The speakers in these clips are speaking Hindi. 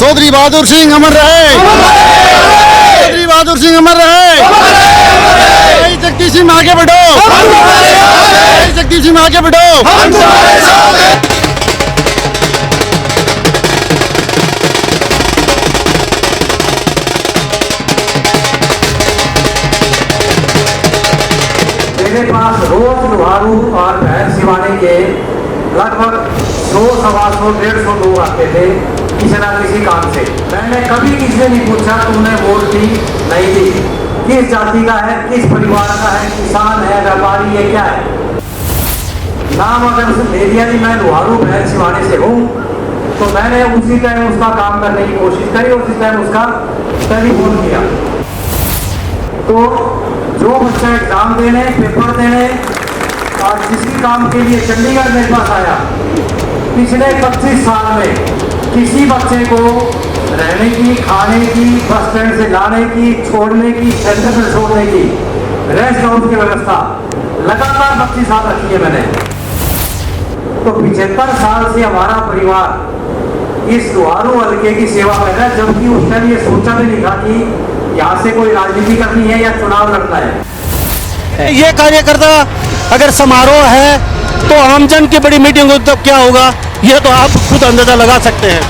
चौधरी बहादुर सिंह अमर रहे। चौधरी बहादुर सिंह अमर रहे। जगदीश सिंह आगे बढ़ो। जगदीश सिंह आगे बढ़ो। मेरे पास रोज लुहारू और भैंस सिवाने के लगभग 100-150 लोग आते थे किसी न किसी काम से। मैंने कभी किसी से नहीं पूछा तुमने वोट दी नहीं दी, किस जाति का है, किस परिवार का है, किसान है, व्यापारी है, क्या है। नाम अगर उसे ले दिया कि मैं लुहारू भैंस सिवाने से हूँ तो मैंने उसी टाइम उसका काम करने की कोशिश करी, उसी टाइम उसका टेलीफोन किया। तो जो बच्चा एग्जाम देने, पेपर देने और किसी काम के लिए चंडीगढ़ मेरे पास आया, पिछले 25 साल में किसी बच्चे को रहने की, खाने की, बस स्टैंड से लाने की, छोड़ने की, सेंटर में छोड़ने की, रेस्ट हाउस की व्यवस्था लगातार 25 साल रखी है मैंने। तो 75 साल से हमारा परिवार इस लुहारू हल्के की सेवा कर रहा है, जबकि उस टाइम ये सोचा भी नहीं था कि यहाँ से कोई राजनीति करनी है या चुनाव लड़ना है। ये कार्यकर्ता अगर समारोह है तो आमजन की बड़ी मीटिंग हो तो क्या होगा, ये तो आप खुद अंदाजा लगा सकते हैं।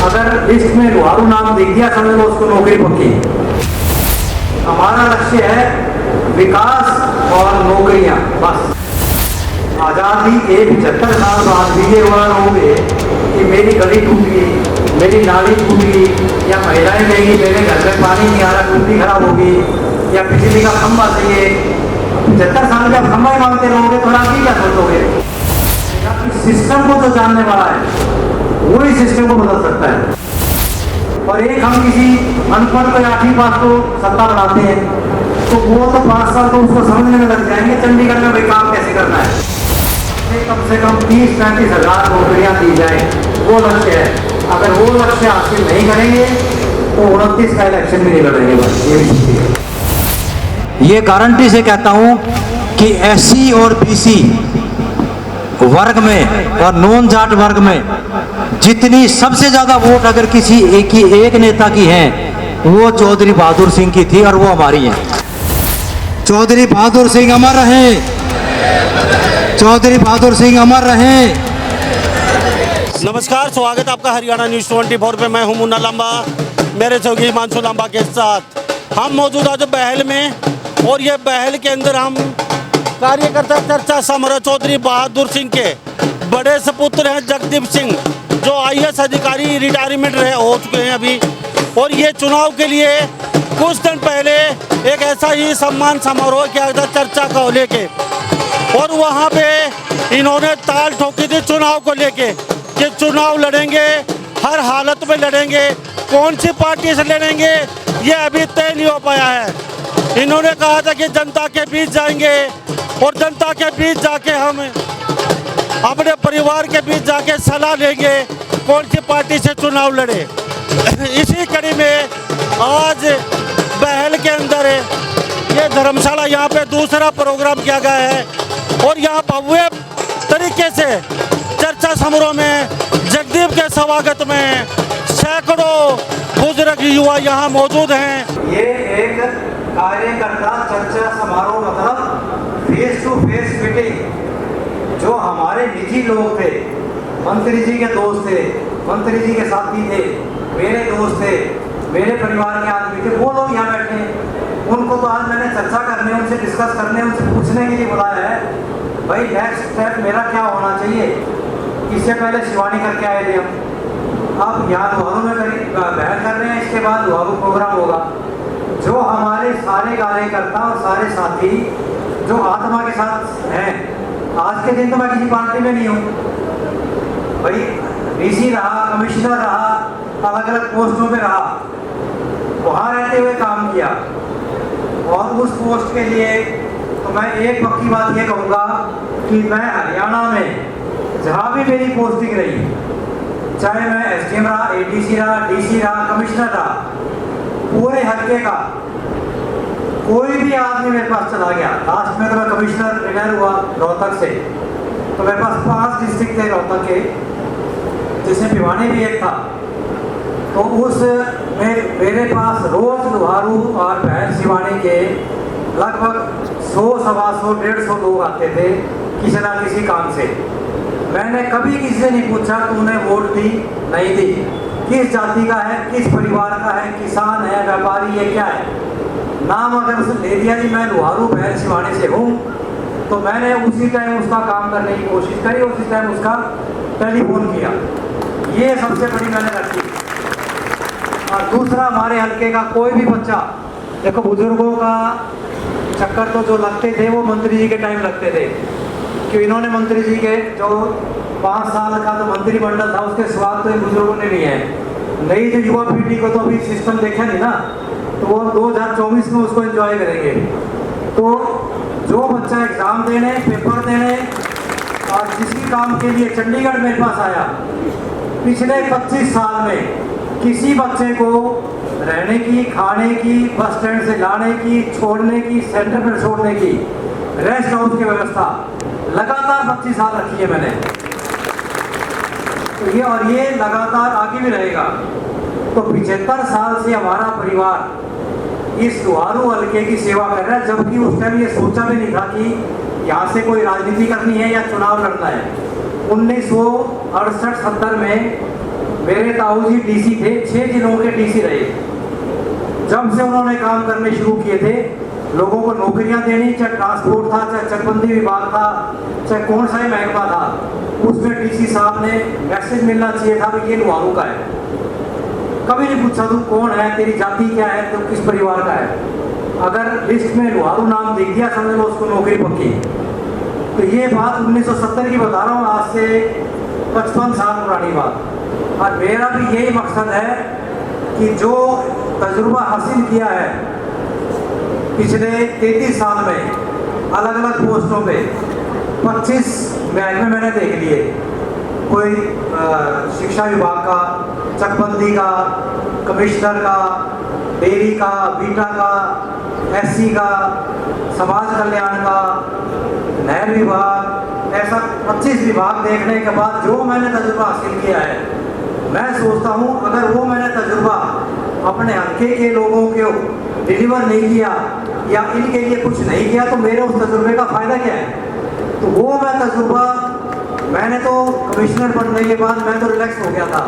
अगर लिस्ट में लुहारू नाम दिख दिया समझ लो उसको नौकरी पक्की। हमारा लक्ष्य है विकास और नौकरियां, बस। आज़ादी के 75 साल बाद भी ये हुआ होंगे कि मेरी गली टूट गई, मेरी नाली टूट गई, या महिलाएं कहेंगी मेरे घर में पानी नहीं आ रहा, टूटी खराब होगी, या बिजली का खंभा चाहिए। 75 साल जब खंभा ही मांगते रहोगे तो आप ही क्या सोचोगे। सिस्टम को तो जानने वाला है, वही सिस्टम को बदल सकता है। और एक हम किसी अनपढ़ को 8वीं पास को सत्ता बनाते हैं तो वो तो 5 साल तो उसको समझने में लग जाएंगे चंडीगढ़ में भाई काम कैसे करना है। कम से कम 30-35 हज़ार नौकरियां दी जाए, वो लक्ष्य है। अगर वो लक्ष्य हासिल नहीं करेंगे तो 29 का इलेक्शन भी नहीं लड़ेंगे। बस ये भी ये गारंटी से कहता हूं कि SC और BC वर्ग में और नॉन जाट वर्ग में जितनी सबसे ज्यादा वोट अगर किसी एक नेता की है वो चौधरी बहादुर सिंह की थी और वो हमारी है। चौधरी बहादुर सिंह अमर रहे। चौधरी बहादुर सिंह अमर रहे। नमस्कार, स्वागत आपका हरियाणा न्यूज़ 24 पे। मैं हूं मुन्ना लांबा, मेरे सहयोगी हिमांशु लांबा के साथ हम मौजूद आज बहल में, और ये बहल के अंदर हम कार्यकर्ता चर्चा समारोह चौधरी बहादुर सिंह के बड़े सपुत्र हैं जगदीप सिंह, जो IAS अधिकारी रिटायरमेंट हो चुके हैं अभी। और ये चुनाव के लिए कुछ दिन पहले एक ऐसा ही सम्मान समारोह किया था चर्चा को लेके, और वहाँ पे इन्होंने ताल ठोकी थी चुनाव को लेके कि चुनाव लड़ेंगे, हर हालत में लड़ेंगे, कौन सी पार्टी से लड़ेंगे ये अभी तय नहीं हो पाया है। इन्होंने कहा था कि जनता के बीच जाएंगे, और जनता के बीच जाके हम अपने परिवार के बीच जाके सलाह लेंगे कौन सी पार्टी से चुनाव लड़े। इसी कड़ी में आज बहल के अंदर ये धर्मशाला यहाँ पे दूसरा प्रोग्राम किया गया है, और यहाँ भव्य तरीके से चर्चा समारोह में जगदीप के स्वागत में सैकड़ों बुजुर्ग युवा यहाँ मौजूद हैं। ये एक कार्यकर्ता चर्चा समारोह मतलब फेस टू फेस मीटिंग। जो हमारे निजी लोग थे, मंत्री जी के दोस्त थे, मंत्री जी के साथी थे, मेरे दोस्त थे, मेरे परिवार के आदमी थे, वो लोग यहाँ बैठे हैं। उनको तो आज मैंने चर्चा करने, उनसे डिस्कस करने, उनसे पूछने के लिए बुलाया है भाई नेक्स्ट स्टेप मेरा क्या होना चाहिए। इससे पहले शिवानी करके आए थे हम, अब यहाँ लुहारू में बहन कर रहे हैं, इसके बाद लुहारू प्रोग्राम होगा। जो हमारे सारे कार्यकर्ता और सारे साथी जो आत्मा के साथ हैं, आज के दिन तो मैं किसी पार्टी में नहीं हूँ भाई, DC रहा, कमिश्नर रहा, अलग अलग पोस्टों पे रहा, वहाँ रहते हुए काम किया। और उस पोस्ट के लिए तो मैं एक पक्की बात ये कहूँगा कि मैं हरियाणा में जहाँ भी मेरी पोस्टिंग रही, चाहे मैं SDM रहा, ADC रहा, DC रहा, कमिश्नर रहा, पूरे हल्के का कोई भी आदमी मेरे पास चला गया, लास्ट में तो मैं कमिश्नर रिटायर हुआ रोहतक से, तो मेरे पास 5 डिस्ट्रिक्ट थे रोहतक के, जिसमें भिवानी भी एक था। तो उस मेरे पास रोज लुहारू और बहन शिवानी के लगभग 100, 125, 150 लोग आते थे किसी ना किसी काम से। मैंने कभी किसी से नहीं पूछा तूने वोट दी नहीं दी, किस जाति का है, किस परिवार का है, किसान है, व्यापारी है, क्या है। नाम अगर उसने ले दिया कि मैं लुहारू बहन शिवानी से हूँ, तो मैंने उसी टाइम उसका काम करने की कोशिश करी, उसी टाइम उसका टेलीफोन किया। ये सबसे बड़ी मैंने रखी। और दूसरा, हमारे हल्के का कोई भी बच्चा, देखो बुजुर्गों का चक्कर तो जो लगते थे वो मंत्री जी के टाइम लगते थे, कि इन्होंने मंत्री जी के जो 5 साल का जो मंत्रिमंडल था उसके स्वाद तो इन बुजुर्गों ने नहीं है। नई जो युवा पीढ़ी को तो अभी सिस्टम देखा नहीं ना, तो वो 2024 में उसको एंजॉय करेंगे। तो जो बच्चा एग्ज़ाम देने, पेपर देने और किसी काम के लिए चंडीगढ़ मेरे पास आया, पिछले 25 साल में किसी बच्चे को रहने की, खाने की, बस स्टैंड से लाने की, छोड़ने की, सेंटर पर छोड़ने की, रेस्ट हाउस की व्यवस्था लगातार 25 साल रखी है मैंने। तो ये लगातार आगे भी रहेगा। तो 75 साल से हमारा परिवार इस लुहारू हल्के की सेवा कर रहा है, जबकि उस टाइम ये सोचा भी नहीं था कि यहाँ से कोई राजनीति करनी है या चुनाव लड़ना है। 1968-70 में मेरे ताऊ जी डीसी थे, 6 जिलों के डीसी रहे। जब से उन्होंने काम करने शुरू किए थे, लोगों को नौकरियां देनी, चाहे ट्रांसपोर्ट था, चाहे चकबंदी विभाग था, चाहे कौन सा ही महकमा था, उसमें डीसी साहब ने मैसेज मिलना चाहिए था कि ये लुहारू का है। कभी नहीं पूछा तू कौन है, तेरी जाति क्या है, तो किस परिवार का है। अगर लिस्ट में लुहारू नाम दिख दिया, समझ लो उसको नौकरी पक्की। तो ये बात 1970 की बता रहा हूँ, आज से 55 साल पुरानी बात। और मेरा भी यही मकसद है कि जो तजुर्बा हासिल किया है पिछले 33 साल में अलग अलग पोस्टों पे, 25 महकमे मैंने देख लिए। कोई शिक्षा विभाग का, चकबंदी का, कमिश्नर का, डेयरी का, बीटा का, एससी का, समाज कल्याण का, नहर विभाग, ऐसा 25 विभाग देखने के बाद जो मैंने तजुर्बा हासिल किया है, मैं सोचता हूँ अगर वो मैंने तजुर्बा अपने हल्के के लोगों को डिलीवर नहीं किया या इनके लिए कुछ नहीं किया, तो मेरे उस तजुर्बे का फ़ायदा क्या है। तो वो मैं तजुर्बा, मैंने तो कमिश्नर बनने के बाद मैं तो रिलैक्स हो गया था।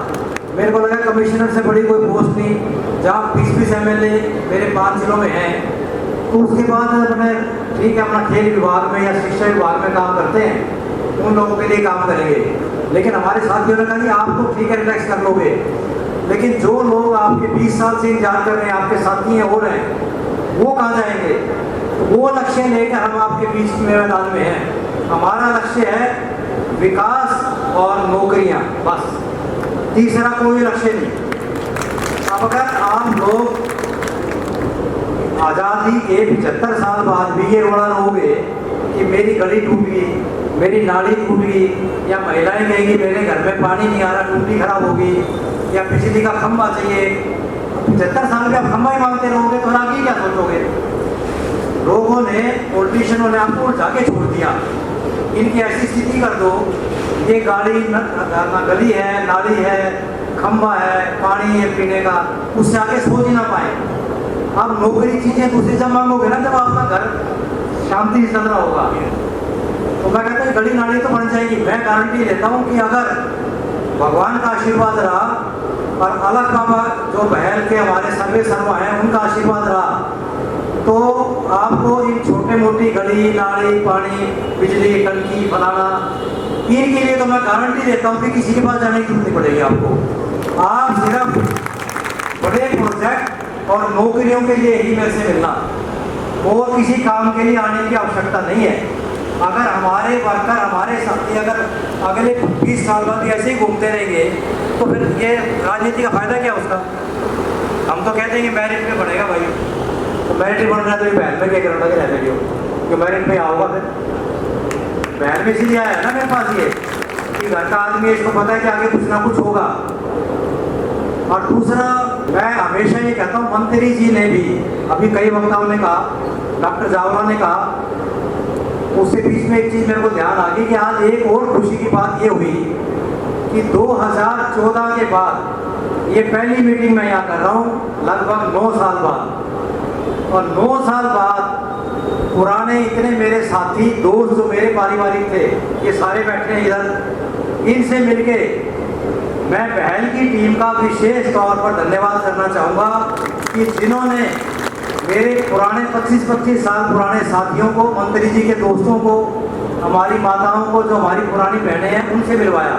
मेरे को लगा कमिश्नर से बड़ी कोई पोस्ट नहीं, जहाँ 20-20 MLA मेरे 5 जिलों में हैं। तो उसके बाद मैंने ठीक है अपना खेल विभाग में या शिक्षा विभाग में काम करते हैं, उन लोगों के लिए काम करेंगे। लेकिन हमारे साथियों ने कहा कि आप तो ठीक है रिलैक्स कर लोगे, लेकिन जो लोग आपके 20 साल से इंतजार कर रहे हैं, आपके साथी हैं, हो रहे हैं, वो कहाँ जाएंगे। तो वो लक्ष्य लेकर हम आपके बीच में मैदान में हैं। हमारा लक्ष्य है विकास और नौकरियाँ, बस, तीसरा कोई लक्ष्य नहीं। अब अगर आप लोग आज़ादी के 75 साल बाद भी ये रोना रोगे कि मेरी गली टूट गई, मेरी नाली टूट गई, या महिलाएं कहेंगी मेरे घर में पानी नहीं आ रहा, टूटी खराब होगी, या बिजली का खंभा चाहिए, 75 साल में आप खंभा ही मांगते रहोगे तो आगे क्या सोचोगे। लोगों ने, पॉलिटिशियनों ने आपको उलझा के छोड़ दिया। इनकी ऐसी स्थिति कर दो, ये गाड़ी ना गली है, नाली है, खंभा है, पानी है पीने का, उससे आगे सोच ही ना पाए। आप नौकरी चीज़ें दूसरी जब मांगोगे ना, जब आपका घर शांति से चल रहा होगा, तो मैं कहता हूँ गली नाली तो बन जाएगी। मैं गारंटी देता हूँ कि अगर भगवान का आशीर्वाद रहा और अलग बाबा जो बहल के हमारे सर्वे सर्वा हैं उनका आशीर्वाद रहा, तो आपको इन छोटे मोटी गली नाली, पानी, बिजली, टंकी बनाना, इनके लिए तो मैं गारंटी देता हूँ कि किसी के पास जाने की जरूरत नहीं पड़ेगी आपको। आप सिर्फ बड़े प्रोजेक्ट और नौकरियों के लिए ही मेरे से मिलना, और किसी काम के लिए आने की आवश्यकता नहीं है। अगर हमारे वर्कर, हमारे साथी अगर अगले 20 साल बाद ऐसे ही घूमते रहेंगे, तो फिर ये राजनीति का फायदा क्या उसका। हम तो कहते हैं कि मेरिट पे बढ़ेगा भाई, तो मेरिट बन रहा है तो ये बहन में क्या करना कि रहने दो, क्यों मेरिट पे आओगा। फिर बहन में इसीलिए आया है ना मेरे पास ये कि घर का आदमी है, इसको पता है कि आगे कुछ ना कुछ होगा। और दूसरा, मैं हमेशा ये कहता हूँ, मंत्री जी ने भी, अभी कई वक्ताओं ने कहा डॉक्टर जावला ने कहा, उससे बीच में एक चीज़ मेरे को ध्यान आ गई कि आज एक और खुशी की बात ये हुई कि 2014 के बाद ये पहली मीटिंग मैं यहाँ कर रहा हूँ, लगभग 9 साल बाद। और 9 साल बाद पुराने इतने मेरे साथी दोस्त जो मेरे पारिवारिक थे, ये सारे बैठे हैं इधर, इनसे मिलके मैं पहल की टीम का विशेष तौर पर धन्यवाद करना चाहूँगा कि जिन्होंने मेरे पुराने 25-25 साल पुराने साथियों को, मंत्री जी के दोस्तों को, हमारी माताओं को, जो हमारी पुरानी बहनें हैं, उनसे मिलवाया।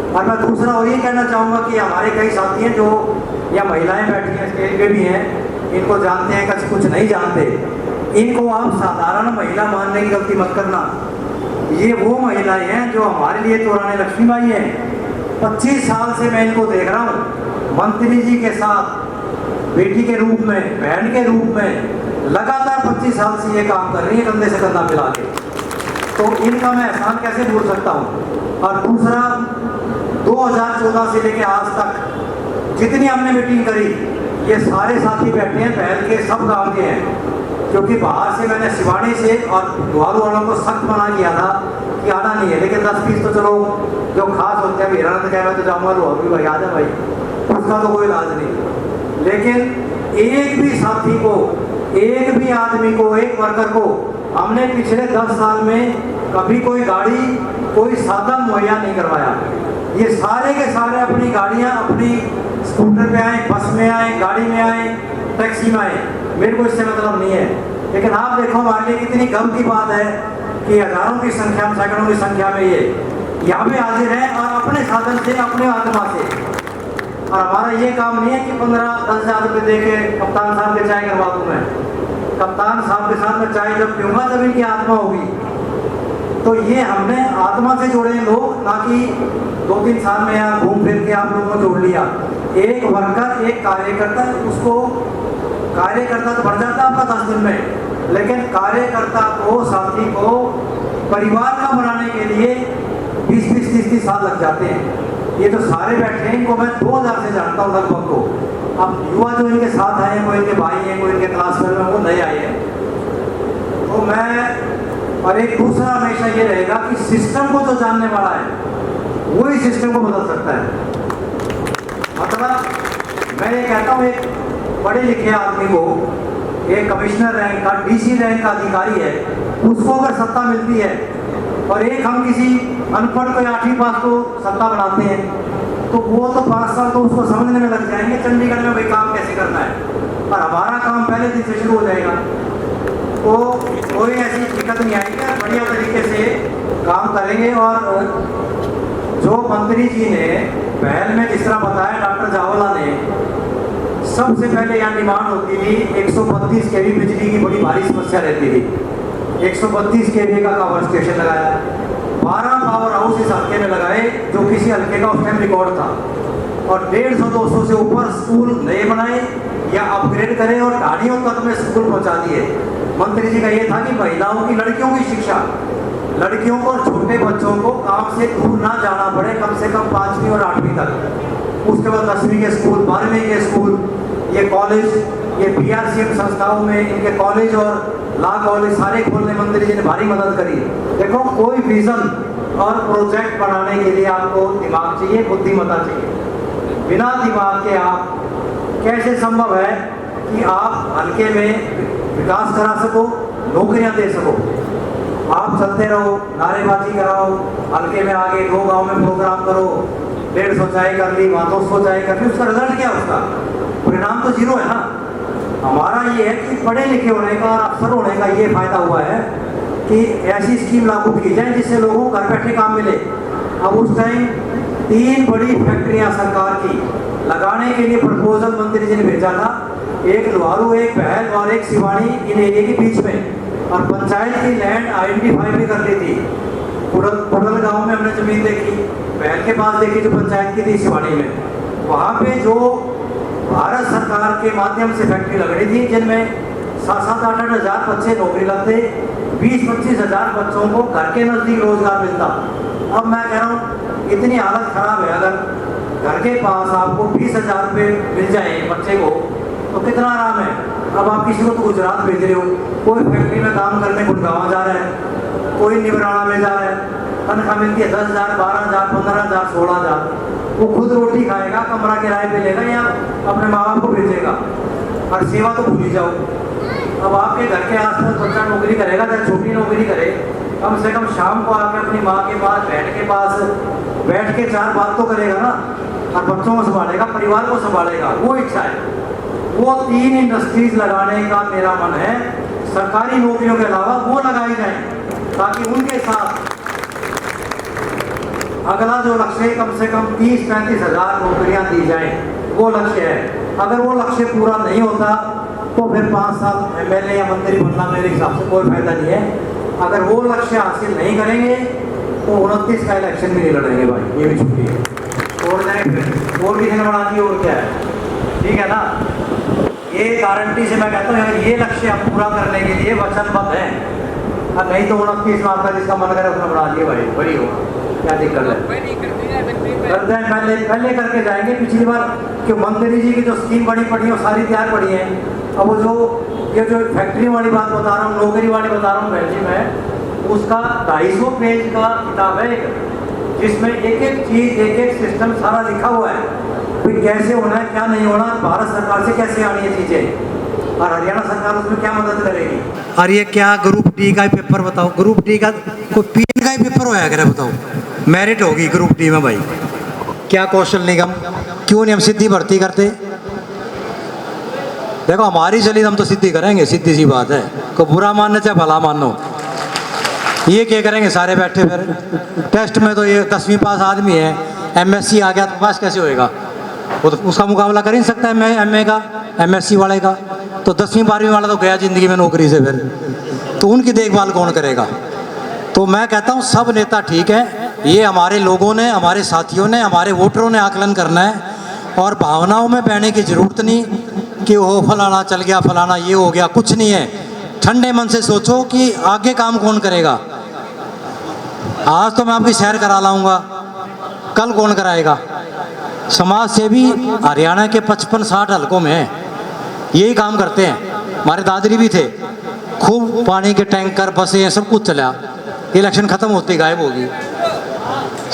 और मैं दूसरा और ये कहना चाहूँगा कि हमारे कई साथी हैं जो या महिलाएं बैठी हैं, स्टेज पे भी हैं, इनको जानते हैं, कुछ नहीं जानते, इनको आप साधारण महिला मानने की गलती मत करना। ये वो महिलाएं हैं जो हमारे लिए तो रानी लक्ष्मीबाई हैं। 25 साल से मैं इनको देख रहा हूँ मंत्री जी के साथ, बेटी के रूप में, बहन के रूप में, लगातार 25 साल से ये काम कर रही है, कंधे से कंधा मिला के। तो इनका मैं एहसान कैसे भूल सकता हूँ। और दूसरा, 2014 से लेके आज तक जितनी हमने मीटिंग करी, ये सारे साथी बैठे हैं, पहल के सब गांव के हैं, क्योंकि बाहर से मैंने सिवानी से और द्वारू वालों को सख्त मना किया था कि आना नहीं है, लेकिन 10-20 तो चलो जो खास होते हैं, हीरानंद कह मैं तो जाऊँगा, लोहरी भाई आ जा भाई, उसका तो कोई इलाज नहीं। लेकिन एक भी साथी को, एक भी आदमी को, एक वर्कर को हमने पिछले 10 साल में कभी कोई गाड़ी, कोई साधन मुहैया नहीं करवाया। ये सारे के सारे अपनी गाड़ियाँ, अपनी स्कूटर पे आए, बस में आए, गाड़ी में आए, टैक्सी में आए, मेरे को इससे मतलब नहीं है। लेकिन आप देखो हमारे लिए कितनी गर्व की बात है कि हजारों की संख्या में, सैकड़ों की संख्या में ये यहाँ पे हाजिर है, और अपने साधन से, अपने आत्मा से। और हमारा ये काम नहीं है कि 15-10 हज़ार रुपये दे के कप्तान साहब के चाय करवा दूँ मैं। कप्तान साहब के साथ मैं चाय जब पीऊँगा तब इनकी आत्मा होगी। तो ये हमने आत्मा से जोड़े हैं लोग, ना कि 2-3 साल में यहाँ घूम फिर के आप लोगों को जोड़ लिया। एक वर्कर, एक कार्यकर्ता, उसको कार्यकर्ता तो बढ़ जाता है आपका 10 दिन में, लेकिन कार्यकर्ता को, साथी को परिवार का बनाने के लिए 20-20, 30-30 साल लग जाते हैं। ये जो सारे बैठे हैं, इनको मैं 2000 से जानता हूँ लगभग को। अब युवा जो इनके साथ आए हैं, कोई इनके भाई हैं, कोई इनके क्लासमेट में, वो नए आए हैं। तो मैं, और एक दूसरा हमेशा ये रहेगा कि सिस्टम को जो जानने वाला है वही सिस्टम को बदल सकता है। मतलब मैं ये कहता हूँ, एक पढ़े लिखे आदमी को, एक कमिश्नर रैंक का, डीसी रैंक का अधिकारी है, उसको अगर सत्ता मिलती है, और एक हम किसी अनपढ़ को 8वीं पास को सत्ता बनाते हैं, तो वो तो 5 साल तो उसको समझने में लग जाएंगे चंडीगढ़ में भाई काम कैसे करना है, और हमारा काम पहले दिन से शुरू हो जाएगा। तो कोई ऐसी दिक्कत नहीं आएगी, बढ़िया तरीके से काम करेंगे। और जो मंत्री जी ने पहल में जिस तरह बताया, डॉक्टर जावला ने, सबसे पहले यहाँ डिमांड होती थी 132 kV बिजली की बड़ी भारी समस्या रहती थी। 132 kV का पावर स्टेशन लगाया, 12 पावर हाउस इस हल्के में लगाए, जो किसी हल्के का उस टाइम रिकॉर्ड था, और 150-200 से ऊपर स्कूल नए बनाए या अपग्रेड करें, और ढाणियों तक में स्कूल पहुँचा दिए। मंत्री जी का ये था कि महिलाओं की, लड़कियों की शिक्षा, लड़कियों को और छोटे बच्चों को काम से दूर ना जाना पड़े, कम से कम 5वीं और 8वीं तक। उसके बाद 10वीं के स्कूल, 12वीं के स्कूल, ये कॉलेज, ये PRCM संस्थाओं में इनके कॉलेज और लॉ कॉलेज सारे खोलने मंत्री जी ने भारी मदद करी। देखो, कोई विजन और प्रोजेक्ट बनाने के लिए आपको दिमाग चाहिए, बुद्धिमत्ता चाहिए। बिना दिमाग के आप कैसे संभव है कि आप हल्के में विकास करा सको, नौकरियां दे सको। आप चलते रहो, नारेबाजी कराओ, हल्के में आगे 2 गांव में प्रोग्राम करो, 150 चाय कर ली, वहाँ 200 चाय कर ली, उसका रिजल्ट क्या, उसका परिणाम तो 0 है ना। हमारा ये है कि पढ़े लिखे होने का और अफसर होने का ये फायदा हुआ है कि ऐसी स्कीम लागू की जाए जिससे लोगों को घर बैठे काम मिले। अब उस टाइम 3 बड़ी फैक्ट्रियां सरकार की लगाने के लिए प्रपोजल मंत्री जी ने भेजा था, एक लोहारू, एक बहल और एक सिवानी, इन एरिया के बीच में, और पंचायत की लैंड आइडेंटिफाई भी कर ली थी। पुडल गांव में हमने जमीन देखी, बहल के पास देखी जो पंचायत की थी सिवानी में, वहाँ पे जो भारत सरकार के माध्यम से फैक्ट्री लग रही थी, जिनमें 7-8 हज़ार बच्चे नौकरी लगते, 20-25 हज़ार बच्चों को घर के नज़दीक रोजगार मिलता। अब मैं कह रहा हूँ, इतनी हालत खराब है, अगर घर के पास आपको 20 हज़ार रुपये मिल जाए बच्चे को, तो कितना आराम है। अब आप किसी को तो गुजरात भेज रहे हो, कोई फैक्ट्री में काम करने गुड़गांव जा रहा है, कोई निवराना में जा रहा है, तनख्वाह मिलती है 10,000, 12,000, 15,000, 16,000। वो खुद रोटी खाएगा, कमरा किराए पे लेगा या अपने माँ बाप को भेजेगा, और सेवा तो भूल ही जाओ। अब आपके घर के आसपास बच्चा नौकरी करेगा, चाहे छोटी नौकरी करे, कम से कम शाम को आके अपनी माँ के पास बैठ के 4 बात तो करेगा ना, और बच्चों को संभालेगा, परिवार को संभालेगा। वो इच्छा है। वो 3 इंडस्ट्रीज लगाने का मेरा मन है, सरकारी नौकरियों के अलावा वो लगाई जाए, ताकि उनके साथ अगला जो लक्ष्य है कम से कम 30-35 हज़ार नौकरियां दी जाएं, वो लक्ष्य है। अगर वो लक्ष्य पूरा नहीं होता तो फिर 5 साल एमएलए या मंत्री बनना मेरे हिसाब से कोई फायदा नहीं है। अगर वो लक्ष्य हासिल नहीं करेंगे तो 29 का इलेक्शन भी नहीं लड़ेंगे भाई, ये भी छुट्टी है। और जाए फिर और किसी ने बना दी, और क्या है, ठीक है ना। ये गारंटी से मैं कहता हूँ, अगर ये लक्ष्य हम पूरा करने के लिए वचनबद्ध हैं, और नहीं तो 29 में आपका जिसका मन करे उसने बना दिए भाई, बड़ी होगा, क्या दिक्कत है। करते हैं, पहले करके जाएंगे। पिछली बार कि मंत्री जी की जो स्कीम बड़ी पड़ी है वो सारी तैयार पड़ी है। अब वो ये जो फैक्ट्री वाली बात बता रहा हूँ, नौकरी वाली बता रहा हूँ बहन जी, मैं उसका 250 पेज का किताब है, जिसमें एक एक चीज, एक एक सिस्टम सारा लिखा हुआ है, फिर कैसे होना है, क्या नहीं होना, भारत सरकार से कैसे आनी है चीजें, और हरियाणा सरकार उसमें क्या मदद करेगी। और ये क्या ग्रुप डी का पेपर बताओ, ग्रुप डी का कोई पीएन का ही पेपर होया करे, बताओ मेरिट होगी ग्रुप डी में भाई। क्या कौशल निगम, क्यों नहीं हम सीधी भर्ती करते। देखो हमारी चली हम तो सीधी करेंगे, सीधी सी बात है, को बुरा मानने चाहे भला मानो, ये क्या करेंगे सारे बैठे। फिर टेस्ट में तो ये 10वीं पास आदमी है, एमएससी आ गया तो पास कैसे होएगा, वो तो उसका मुकाबला कर ही नहीं सकता एमए का, एमएससी वाले का। तो 10वीं 12वीं वाला तो गया जिंदगी में नौकरी से, फिर तो उनकी देखभाल कौन करेगा। तो मैं कहता हूँ सब नेता ठीक है, ये हमारे लोगों ने, हमारे साथियों ने, हमारे वोटरों ने आकलन करना है, और भावनाओं में बहने की जरूरत नहीं कि वो फलाना चल गया, फलाना ये हो गया, कुछ नहीं है। ठंडे मन से सोचो कि आगे काम कौन करेगा। आज तो मैं आपकी सैर करा लाऊंगा, कल कौन कराएगा। समाज सेवी हरियाणा के 55-60 हलकों में है, यही काम करते हैं। हमारे दादरी भी थे, खूब पानी के टैंकर, बसें, सब कुछ चला, इलेक्शन खत्म होते गायब होगी।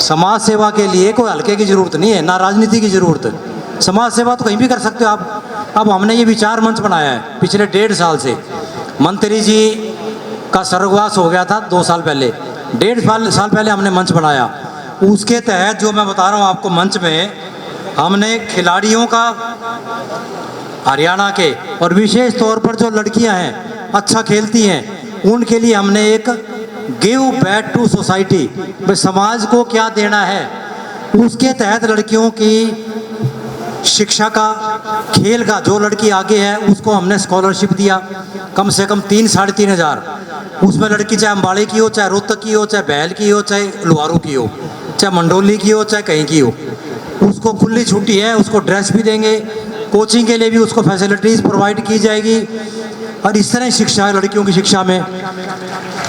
समाज सेवा के लिए कोई हल्के की जरूरत नहीं है, ना राजनीति की जरूरत है। समाज सेवा तो कहीं भी कर सकते हो आप। अब हमने ये विचार मंच बनाया है पिछले 1.5 साल से। मंत्री जी का स्वर्गवास हो गया था 2 साल पहले, 1.5 साल पहले हमने मंच बनाया। उसके तहत जो मैं बता रहा हूँ आपको, मंच में हमने खिलाड़ियों का, हरियाणा के, और विशेष तौर पर जो लड़कियां हैं अच्छा खेलती हैं, उनके लिए हमने एक गिव बैक टू सोसाइटी, भाई समाज को क्या देना है, उसके तहत लड़कियों की शिक्षा का, खेल का, जो लड़की आगे है उसको हमने स्कॉलरशिप दिया, कम से कम 3-3.5 हज़ार। उसमें लड़की चाहे अम्बाड़े की हो, चाहे रोहतक की हो, चाहे बैल की हो, चाहे लुहारू की हो, चाहे मंडोली की हो, चाहे कहीं की हो, उसको खुली छुट्टी है। उसको ड्रेस भी देंगे, कोचिंग के लिए भी उसको फैसिलिटीज़ प्रोवाइड की जाएगी। और इस तरह शिक्षा है लड़कियों की शिक्षा में।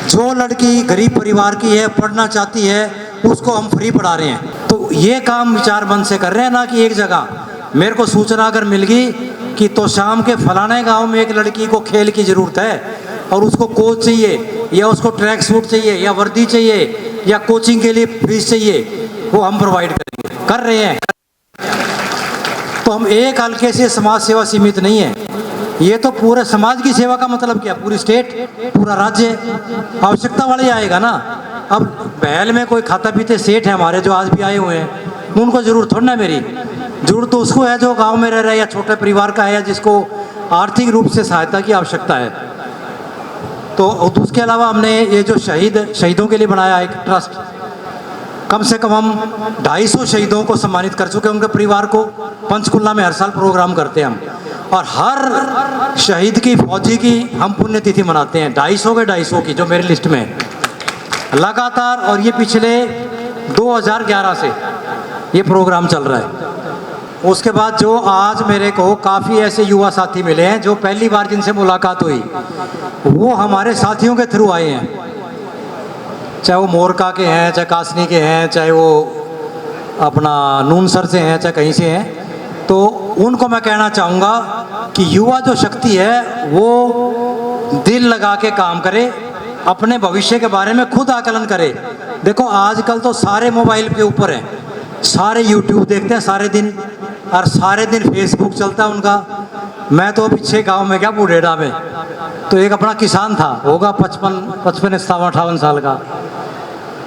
जो लड़की गरीब परिवार की है, पढ़ना चाहती है, उसको हम फ्री पढ़ा रहे हैं। तो ये काम विचार मन से कर रहे हैं ना कि एक जगह मेरे को सूचना अगर मिल गई कि तो शाम के फलाने गांव में एक लड़की को खेल की ज़रूरत है और उसको कोच चाहिए, या उसको ट्रैक सूट चाहिए, या वर्दी चाहिए, या कोचिंग के लिए फीस चाहिए, वो हम प्रोवाइड करेंगे, कर रहे हैं। तो हम एक हल्के से समाज सेवा सीमित नहीं है, ये तो पूरे समाज की सेवा का मतलब क्या, पूरी स्टेट, पूरा राज्य आवश्यकता वाले आएगा ना। अब बहल में कोई खाता पीते सेठ है हमारे जो आज भी आए हुए हैं, उनको ज़रूरत थोड़ी ना, मेरी ज़रूरत तो उसको है जो गांव में रह रहा है या छोटे परिवार का है, या जिसको आर्थिक रूप से सहायता की आवश्यकता है। तो उसके अलावा हमने ये जो शहीदों के लिए बनाया एक ट्रस्ट, कम से कम हम 250 शहीदों को सम्मानित कर चुके हैं, उनके परिवार को। पंचकुला में हर साल प्रोग्राम करते हैं हम, और हर शहीद की, फौजी की हम पुण्यतिथि मनाते हैं, 250 की जो मेरी लिस्ट में है लगातार। और ये पिछले 2011 से ये प्रोग्राम चल रहा है। उसके बाद जो आज मेरे को काफ़ी ऐसे युवा साथी मिले हैं जो पहली बार जिनसे मुलाकात हुई, वो हमारे साथियों के थ्रू आए हैं, चाहे वो मोरका के हैं, चाहे कासनी के हैं, चाहे वो अपना नूनसर से हैं, चाहे कहीं से हैं। तो उनको मैं कहना चाहूँगा कि युवा जो शक्ति है वो दिल लगा के काम करे, अपने भविष्य के बारे में खुद आकलन करे। देखो आजकल तो सारे मोबाइल के ऊपर हैं, सारे यूट्यूब देखते हैं सारे दिन, और सारे दिन फेसबुक चलता है उनका। मैं तो पीछे गांव में क्या बूढ़ेड़ा में, तो एक अपना किसान था, होगा 55 58 साल का,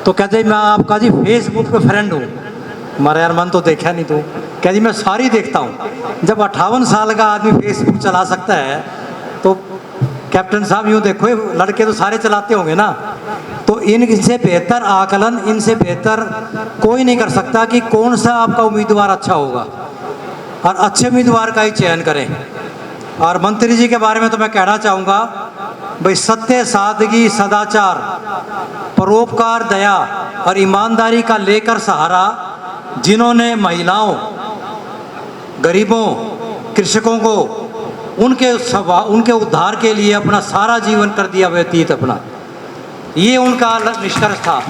तो कहते मैं आपका जी फेसबुक पे फ्रेंड हूँ। हमारा यार मन तो देखा नहीं, तो कह जी मैं सारी देखता हूँ। जब 58 साल का आदमी फेसबुक चला सकता है तो कैप्टन साहब यूँ देखो लड़के तो सारे चलाते होंगे ना। तो इनसे बेहतर आकलन, इनसे बेहतर कोई नहीं कर सकता कि कौन सा आपका उम्मीदवार अच्छा होगा, और अच्छे उम्मीदवार का ही चयन करें। और मंत्री जी के बारे में तो मैं कहना चाहूँगा भाई, सत्य, सादगी, सदाचार, परोपकार, दया और ईमानदारी का लेकर सहारा, जिन्होंने महिलाओं, गरीबों, कृषकों को उनके उद्धार के लिए अपना सारा जीवन कर दिया व्यतीत अपना, ये उनका निष्कर्ष था।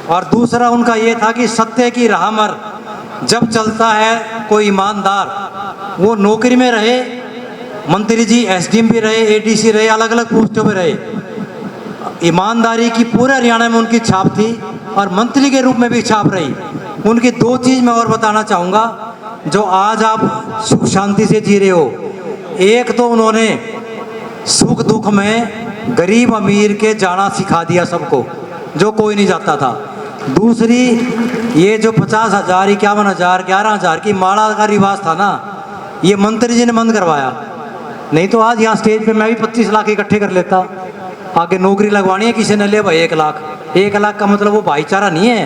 और दूसरा उनका ये था कि सत्य की राह पर जब चलता है कोई ईमानदार, वो नौकरी में रहे, मंत्री जी एसडीएम भी रहे, एडीसी रहे, अलग अलग पोस्टों में रहे, ईमानदारी की पूरे हरियाणा में उनकी छाप थी, और मंत्री के रूप में भी छाप रही। उनकी दो चीज़ मैं और बताना चाहूँगा जो आज आप सुख शांति से जी रहे हो। एक तो उन्होंने सुख दुख में गरीब अमीर के जाना सिखा दिया सबको, जो कोई नहीं जाता था। दूसरी, ये जो 50,000, 51,000, 11,000 की माला का रिवाज था ना, ये मंत्री जी ने बंद करवाया। नहीं तो आज यहाँ स्टेज पे मैं भी 25 लाख इकट्ठे कर लेता। आगे नौकरी लगवानी है, किसी ने ले भाई 1 लाख। 1 लाख का मतलब वो भाईचारा नहीं है,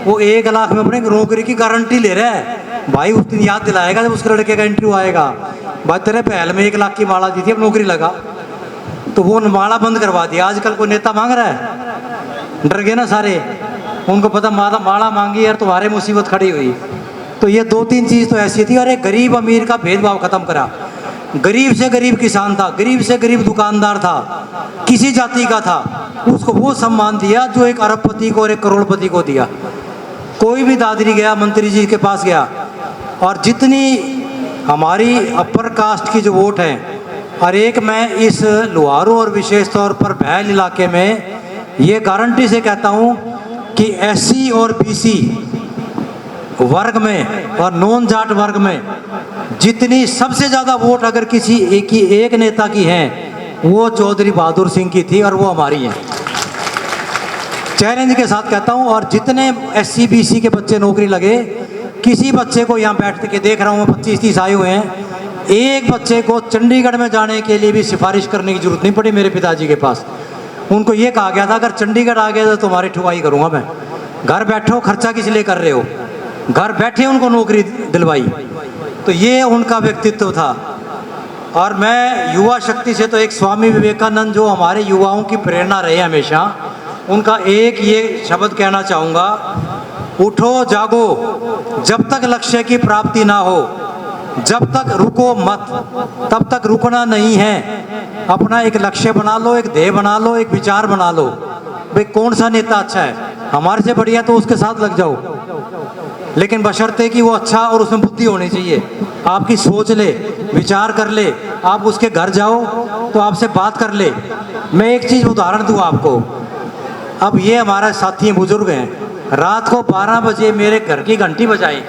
वो 1 लाख में अपने नौकरी की गारंटी ले रहा है। भाई उस दिन याद दिलाएगा जब उसके लड़के का इंटरव्यू आएगा, भाई तेरे पहल में 1 लाख की माला दी थी, अब नौकरी लगा। तो वो माला बंद करवा दिया। आजकल कोई नेता मांग रहा है, डर गए ना सारे, उनको पता माला मांगी यार तुम्हारे मुसीबत खड़ी हुई। तो ये 2-3 चीज़ तो ऐसी थी। और एक गरीब अमीर का भेदभाव खत्म करा। गरीब से गरीब किसान था, गरीब से गरीब दुकानदार था, किसी जाति का था, उसको वो सम्मान दिया जो एक अरबपति को और एक करोड़पति को दिया। कोई भी दादरी गया, मंत्री जी के पास गया, और जितनी हमारी अपर कास्ट की जो वोट है, और एक मैं इस लुहारू और विशेष तौर पर बहल इलाके में ये गारंटी से कहता हूँ कि एससी और बीसी वर्ग में और नॉन जाट वर्ग में जितनी सबसे ज़्यादा वोट अगर किसी एक नेता की हैं, वो चौधरी बहादुर सिंह की थी, और वो हमारी हैं। चैलेंज के साथ कहता हूँ। और जितने एससी बीसी के बच्चे नौकरी लगे, किसी बच्चे को यहाँ बैठ के देख रहा हूँ, 25-30 आए हुए हैं, एक बच्चे को चंडीगढ़ में जाने के लिए भी सिफारिश करने की जरूरत नहीं पड़ी मेरे पिताजी के पास। उनको ये कहा गया था अगर चंडीगढ़ आ गया तो तुम्हारी ठुकाई करूँगा मैं, घर बैठो, खर्चा किस लिए कर रहे हो, घर बैठे उनको नौकरी दिलवाई। तो ये उनका व्यक्तित्व था। और मैं युवा शक्ति से तो एक स्वामी विवेकानंद जो हमारे युवाओं की प्रेरणा रहे हमेशा, उनका एक ये शब्द कहना चाहूँगा, उठो जागो, जब तक लक्ष्य की प्राप्ति ना हो, जब तक रुको मत, तब तक रुकना नहीं है। अपना एक लक्ष्य बना लो, एक ध्येय बना लो, एक विचार बना लो। भाई कौन सा नेता अच्छा है, हमारे से बढ़िया तो उसके साथ लग जाओ, लेकिन बशर्ते कि वो अच्छा और उसमें बुद्धि होनी चाहिए, आपकी सोच ले, विचार कर ले, आप उसके घर जाओ तो आपसे बात कर ले। मैं एक चीज़ उदाहरण दूँ आपको। अब ये हमारा साथी बुजुर्ग हैं, रात को 12 बजे मेरे घर की घंटी बजाई,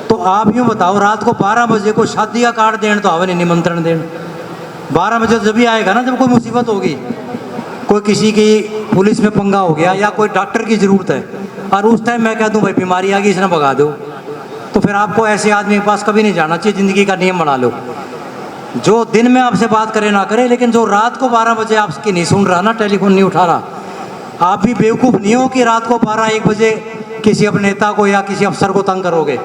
तो आप यूँ बताओ रात को 12 बजे को शादी का कार्ड देन तो आवे नहीं, निमंत्रण देन। 12 बजे जब भी आएगा ना, जब कोई मुसीबत होगी, कोई किसी की पुलिस में पंगा हो गया या कोई डॉक्टर की ज़रूरत है, और उस टाइम मैं कह दूं भाई बीमारी आ गई, इसने भगा दो, तो फिर आपको ऐसे आदमी के पास कभी नहीं जाना चाहिए। ज़िंदगी का नियम बना लो, जो दिन में आपसे बात करे ना करे, लेकिन जो रात को 12 बजे आपकी नहीं सुन रहा ना, टेलीफोन नहीं उठा रहा, आप भी बेवकूफ़ नहीं हो कि रात को 12-1 बजे किसी अपने नेता को या किसी अफसर को तंग करोगे।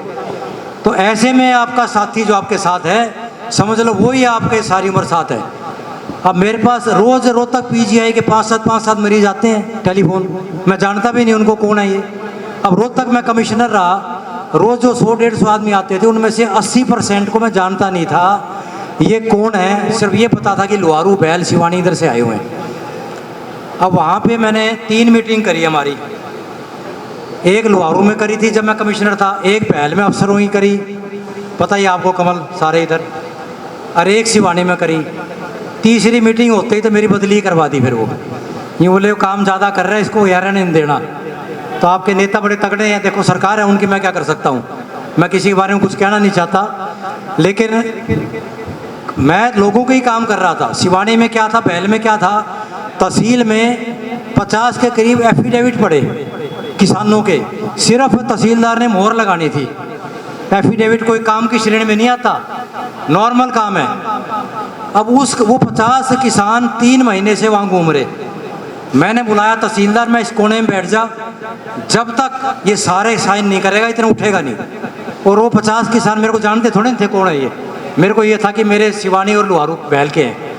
तो ऐसे में आपका साथी जो आपके साथ है, समझ लो वही आपके सारी उम्र साथ है। अब मेरे पास रोज़ तक पीजीआई के 5-7 मरीज आते हैं टेलीफोन, मैं जानता भी नहीं उनको कौन है ये। अब रोज तक मैं कमिश्नर रहा, रोज़ जो 100-150 आदमी आते थे, उनमें से 80% को मैं जानता नहीं था ये कौन है। सिर्फ ये पता था कि लुहारू, बैल, शिवानी इधर से आए हुए हैं। अब वहाँ पे मैंने 3 मीटिंग करी हमारी, एक लुहारू में करी थी जब मैं कमिश्नर था, एक बैल में अफसरों की करी, पता ही आपको कमल सारे इधर, अरे एक सिवानी में करी, तीसरी मीटिंग होते ही तो मेरी बदली करवा दी। फिर वो ये बोले वो काम ज़्यादा कर रहा है, इसको यार नहीं देना। तो आपके नेता बड़े तगड़े हैं, देखो सरकार है उनकी, मैं क्या कर सकता हूँ, मैं किसी के बारे में कुछ कहना नहीं चाहता। लेकिन मैं लोगों का ही काम कर रहा था। सिवानी में क्या था, बहल में क्या था, तहसील में 50 के करीब एफिडेविट पड़े किसानों के, सिर्फ तहसीलदार ने मोहर लगानी थी। एफिडेविट कोई काम की श्रेणी में नहीं आता, नॉर्मल काम है। अब वो 50 किसान 3 महीने से वहाँ घूम रहे। मैंने बुलाया तहसीलदार, मैं इस कोने में बैठ जा, जब तक ये सारे साइन नहीं करेगा इतना उठेगा नहीं। और वो 50 किसान मेरे को जानते थोड़े थे कौन है ये, मेरे को ये था कि मेरे सिवानी और लुहारू बहल के हैं।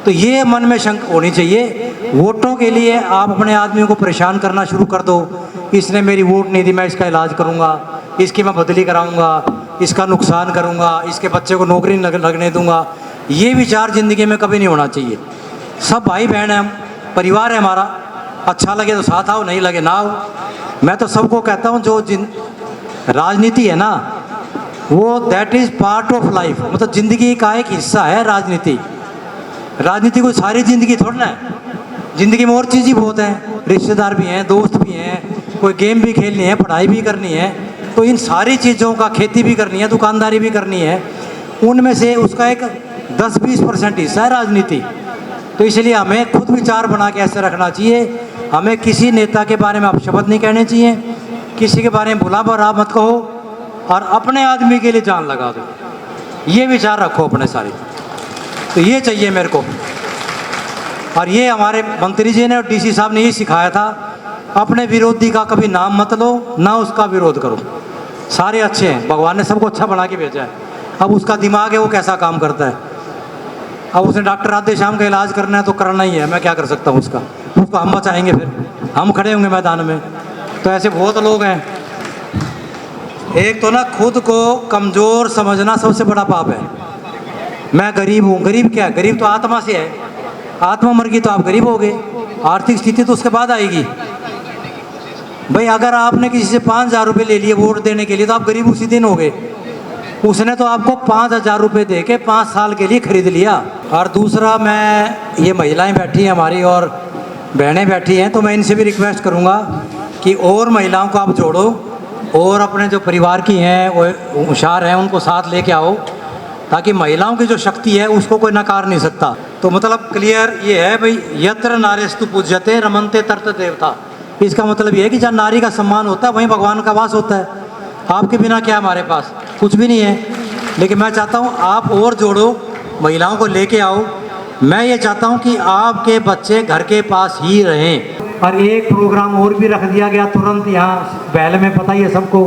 तो ये मन में शंका होनी चाहिए। वोटों के लिए आप अपने आदमियों को परेशान करना शुरू कर दो, इसने मेरी वोट नहीं दी, मैं इसका इलाज करूँगा, इसकी मैं बदली कराऊँगा, इसका नुकसान करूँगा, इसके बच्चे को नौकरी लगने दूँगा। ये विचार ज़िंदगी में कभी नहीं होना चाहिए। सब भाई बहन हैं, हम परिवार है हमारा, अच्छा लगे तो साथ आओ, नहीं लगे ना आओ। मैं तो सबको कहता हूँ जो राजनीति है ना, वो that is part of life, मतलब ज़िंदगी का एक हिस्सा है राजनीति। राजनीति कोई सारी ज़िंदगी थोड़ी ना है, ज़िंदगी में और चीज़ ही बहुत हैं, रिश्तेदार भी हैं, दोस्त भी हैं, कोई गेम भी खेलनी है, पढ़ाई भी करनी है। तो इन सारी चीज़ों का, खेती भी करनी है, दुकानदारी भी करनी है, उनमें से उसका एक 10-20% हिस्सा है राजनीति। तो इसलिए हमें खुद विचार बना के ऐसे रखना चाहिए। हमें किसी नेता के बारे में अपशब्द नहीं कहने चाहिए, किसी के बारे में बुला भरा मत कहो, और अपने आदमी के लिए जान लगा दो, ये विचार रखो अपने सारे। तो ये चाहिए मेरे को। और ये हमारे मंत्री जी ने और डीसी साहब ने ये सिखाया था, अपने विरोधी का कभी नाम मत लो, ना उसका विरोध करो। सारे अच्छे हैं, भगवान ने सबको अच्छा बना के भेजा है। अब उसका दिमाग है वो कैसा काम करता है। अब उसने डॉक्टर आधे शाम का इलाज करना है तो करना ही है, मैं क्या कर सकता हूँ उसको हम बचाएंगे, फिर हम खड़े होंगे मैदान में। तो ऐसे बहुत लोग हैं। एक तो ना खुद को कमज़ोर समझना सबसे बड़ा पाप है। मैं गरीब हूँ, गरीब क्या है, गरीब तो आत्मा से है, आत्मा मर गई तो आप गरीब हो गए, आर्थिक स्थिति तो उसके बाद आएगी। भाई अगर आपने किसी से 5,000 रुपये ले लिए वोट देने के लिए तो आप गरीब उसी दिन हो गए। उसने तो आपको 5,000 रुपये दे के 5 साल के लिए खरीद लिया। और दूसरा, मैं ये महिलाएं बैठी हैं हमारी और बहनें बैठी हैं, तो मैं इनसे भी रिक्वेस्ट करूँगा कि और महिलाओं को आप जोड़ो, और अपने जो परिवार की हैं वो होशियार हैं उनको साथ लेके आओ, ताकि महिलाओं की जो शक्ति है उसको कोई नकार नहीं सकता। तो मतलब क्लियर ये है भाई, यत्र नारेस्तु पूज्यते रमन्ते तत्र देवता। इसका मतलब ये है कि जहाँ नारी का सम्मान होता है वहीं भगवान का वास होता है। आपके बिना क्या हमारे पास कुछ भी नहीं है। लेकिन मैं चाहता हूँ आप और जोड़ो, महिलाओं को लेके आओ। मैं ये चाहता हूँ कि आपके बच्चे घर के पास ही रहें। और एक प्रोग्राम और भी रख दिया गया तुरंत यहाँ बहल में, पता ही है सबको,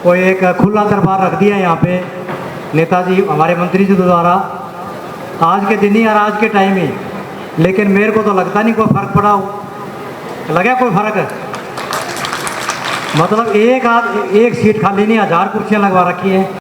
वो एक खुला दरबार रख दिया यहाँ पे नेताजी हमारे मंत्री जी द्वारा, आज के दिन ही और आज के टाइम ही। लेकिन मेरे को तो लगता नहीं कोई फ़र्क पड़ा हो, लगा कोई फ़र्क है? मतलब एक सीट खाली नहीं, 1000 कुर्सियाँ लगवा रखी हैं।